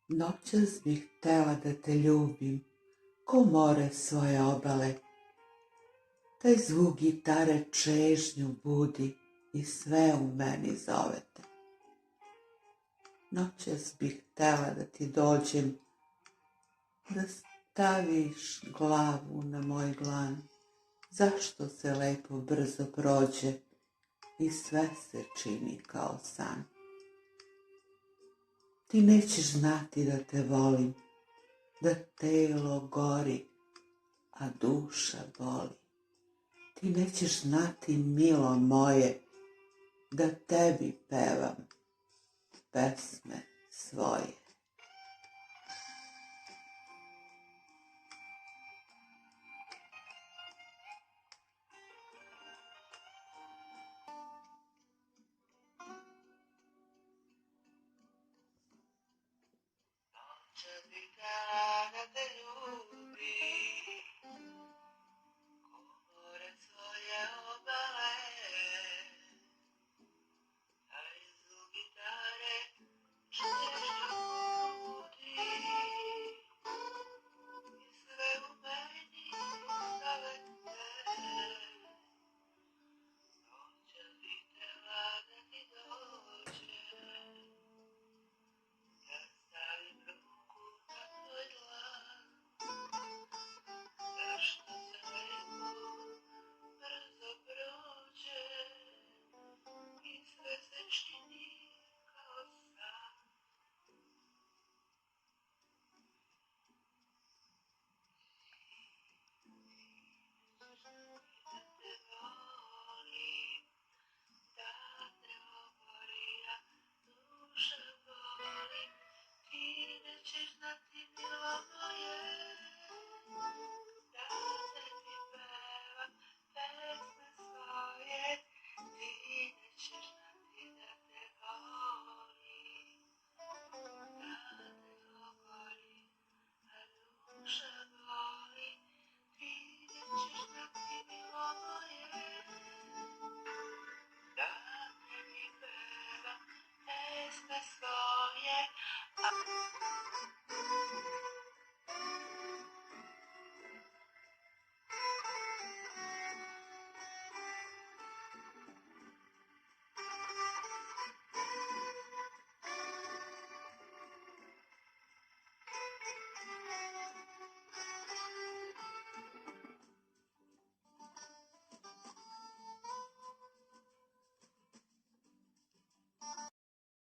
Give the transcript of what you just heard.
Noćas bih htela da te ljubim, ko more svoje obale. Taj zvuk gitare čežnju budi i sve u meni zovete. Noćas bih htela da ti dođem, da staviš glavu na moj dlan. Zašto se lepo brzo prođe i sve se čini kao san. Ti nećeš znati da te volim, da telo gori, a duša boli. Ti nećeš znati, milo moje, da tebi pevam pesme svoje. Noćas bih htela da te ljubim, ko more svoje obale, taj zvuk gitare čežnju budi i sve u meni zovete. Noćas bih htela da ti dođem, da stavim ruku na tvoj dlan. Zašto se lepo brzo prođe i sve se čini kao san. Da te volim, da te obori, a duša boli. Ti nećeš znati, milo moje, da tebi pevam pesme svoje. Ti nećeš znati da te volim, da te obori, a duša boli. Ti nećeš znati, milo moje, da tebi pevam pesme svoje.